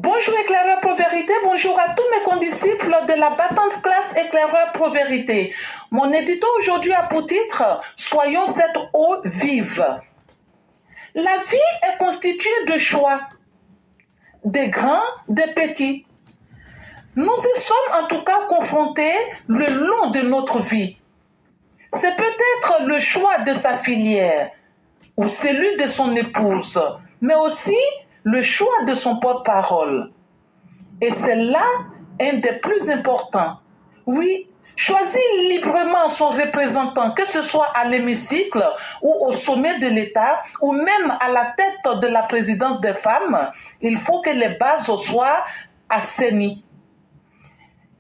Bonjour éclaireur pro-vérité, bonjour à tous mes condisciples de la battante classe éclaireur pro-vérité. Mon édito aujourd'hui a pour titre « Soyons cette eau vive ». La vie est constituée de choix, des grands, des petits. Nous y sommes en tout cas confrontés le long de notre vie. C'est peut-être le choix de sa filière ou celui de son épouse, mais aussi le choix de son porte-parole. Et c'est là un des plus importants. Oui, choisir librement son représentant, que ce soit à l'hémicycle ou au sommet de l'État, ou même à la tête de la présidence des femmes, il faut que les bases soient assainies.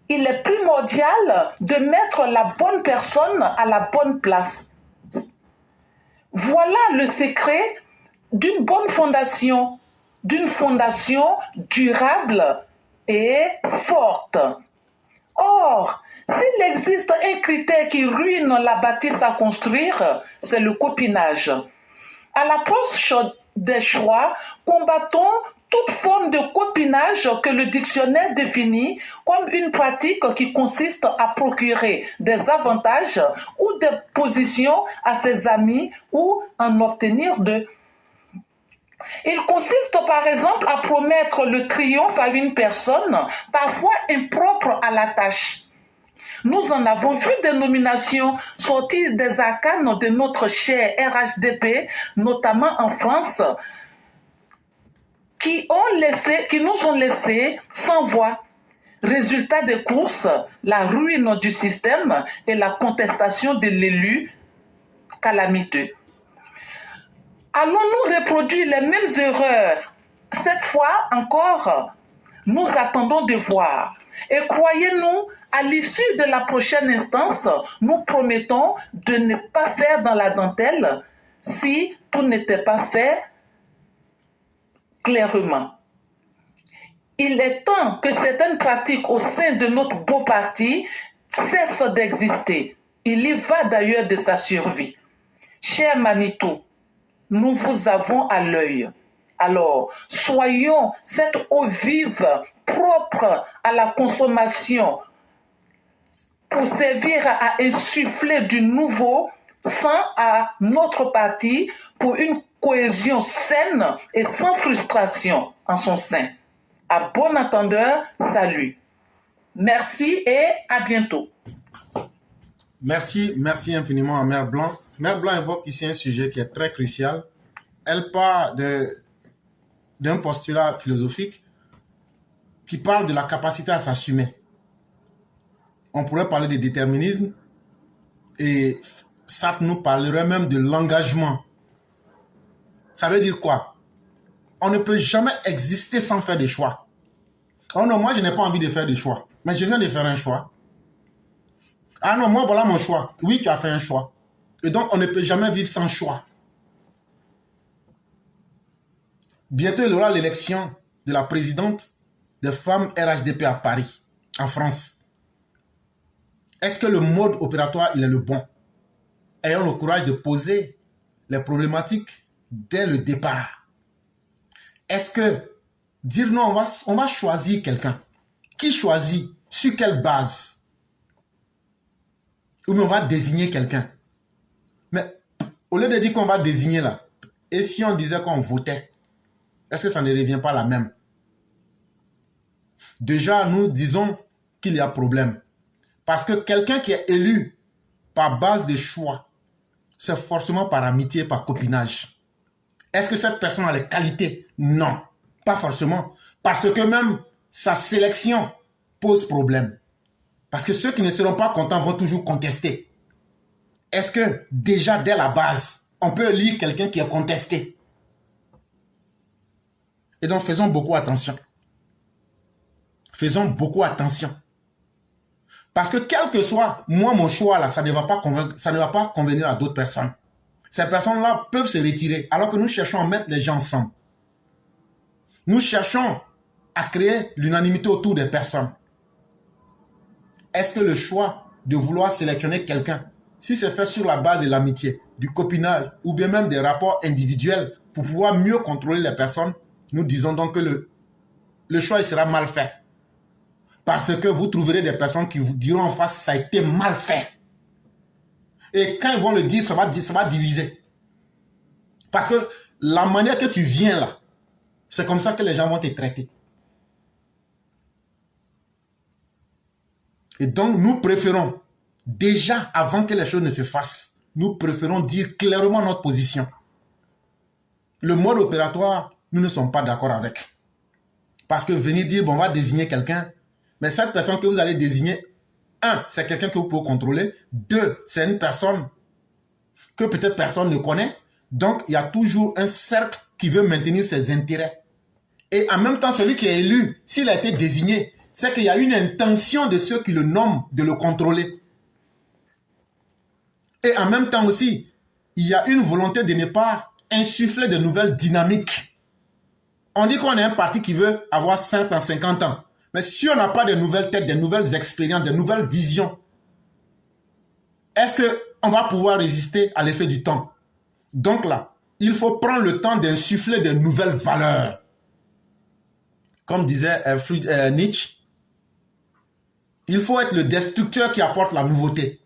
Il est primordial de mettre la bonne personne à la bonne place. Voilà le secret d'une bonne fondation, d'une fondation durable et forte. Or, s'il existe un critère qui ruine la bâtisse à construire, c'est le copinage. À l'approche des choix, combattons toute forme de copinage que le dictionnaire définit comme une pratique qui consiste à procurer des avantages ou des positions à ses amis ou en obtenir d'eux. Il consiste par exemple à promettre le triomphe à une personne, parfois impropre à la tâche. Nous en avons vu des nominations sorties des arcanes de notre cher RHDP, notamment en France, qui nous ont laissé sans voix. Résultat des courses, la ruine du système et la contestation de l'élu calamiteux. Allons-nous reproduire les mêmes erreurs? Cette fois encore, nous attendons de voir. Et croyez-nous, à l'issue de la prochaine instance, nous promettons de ne pas faire dans la dentelle si tout n'était pas fait clairement. Il est temps que certaines pratiques au sein de notre beau parti cessent d'exister. Il y va d'ailleurs de sa survie. Cher Manitou, nous vous avons à l'œil. Alors, soyons cette eau vive, propre à la consommation, pour servir à insuffler du nouveau sang à notre parti pour une cohésion saine et sans frustration en son sein. À bon entendeur, salut. Merci et à bientôt. Merci infiniment à Mère Blanc. Mère Blanc évoque ici un sujet qui est très crucial. Elle part d'un postulat philosophique qui parle de la capacité à s'assumer. On pourrait parler de déterminisme et ça nous parlerait même de l'engagement. Ça veut dire quoi? On ne peut jamais exister sans faire des choix. Oh non, moi je n'ai pas envie de faire des choix, mais je viens de faire un choix. Ah non, moi voilà mon choix. Oui, tu as fait un choix. Et donc on ne peut jamais vivre sans choix. Bientôt il y aura l'élection de la présidente des femmes RHDP à Paris, en France. Est-ce que le mode opératoire, il est le bon? Ayons le courage de poser les problématiques dès le départ. Est-ce que dire non, on va choisir quelqu'un? Qui choisit? Sur quelle base? Ou bien on va désigner quelqu'un? Mais au lieu de dire qu'on va désigner là, et si on disait qu'on votait, est-ce que ça ne revient pas la même? Déjà, nous disons qu'il y a problème. Parce que quelqu'un qui est élu par base de choix, c'est forcément par amitié, par copinage. Est-ce que cette personne a les qualités? Non, pas forcément. Parce que même sa sélection pose problème. Parce que ceux qui ne seront pas contents vont toujours contester. Est-ce que déjà dès la base, on peut élire quelqu'un qui est contesté? Et donc faisons beaucoup attention. Faisons beaucoup attention. Parce que quel que soit, moi, mon choix, là, ça ne va pas convenir à d'autres personnes. Ces personnes-là peuvent se retirer, alors que nous cherchons à mettre les gens ensemble. Nous cherchons à créer l'unanimité autour des personnes. Est-ce que le choix de vouloir sélectionner quelqu'un, si c'est fait sur la base de l'amitié, du copinage, ou bien même des rapports individuels, pour pouvoir mieux contrôler les personnes, nous disons donc que le choix il sera mal fait. Parce que vous trouverez des personnes qui vous diront en face, ça a été mal fait. Et quand ils vont le dire, ça va diviser. Parce que la manière que tu viens là, c'est comme ça que les gens vont te traiter. Et donc, nous préférons, déjà avant que les choses ne se fassent, nous préférons dire clairement notre position. Le mode opératoire, nous ne sommes pas d'accord avec. Parce que venir dire, bon, on va désigner quelqu'un, mais cette personne que vous allez désigner, un, c'est quelqu'un que vous pouvez contrôler. Deux, c'est une personne que peut-être personne ne connaît. Donc, il y a toujours un cercle qui veut maintenir ses intérêts. Et en même temps, celui qui est élu, s'il a été désigné, c'est qu'il y a une intention de ceux qui le nomment de le contrôler. Et en même temps aussi, il y a une volonté de ne pas insuffler de nouvelles dynamiques. On dit qu'on est un parti qui veut avoir 5 ans, 50 ans. Mais si on n'a pas de nouvelles têtes, de nouvelles expériences, de nouvelles visions, est-ce qu'on va pouvoir résister à l'effet du temps? Donc là, il faut prendre le temps d'insuffler de nouvelles valeurs. Comme disait Nietzsche, il faut être le destructeur qui apporte la nouveauté.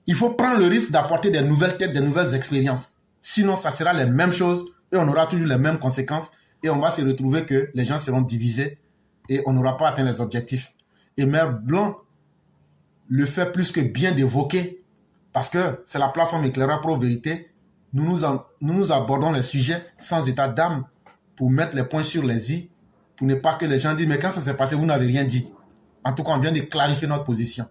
Il faut prendre le risque d'apporter des nouvelles têtes, des nouvelles expériences. Sinon, ça sera les mêmes choses et on aura toujours les mêmes conséquences et on va se retrouver que les gens seront divisés et on n'aura pas atteint les objectifs. Et Mère Blanc le fait plus que bien d'évoquer parce que c'est la plateforme Éclaireur Pro Vérité. Nous abordons les sujets sans état d'âme pour mettre les points sur les i, pour ne pas que les gens disent « Mais quand ça s'est passé, vous n'avez rien dit ». En tout cas, on vient de clarifier notre position.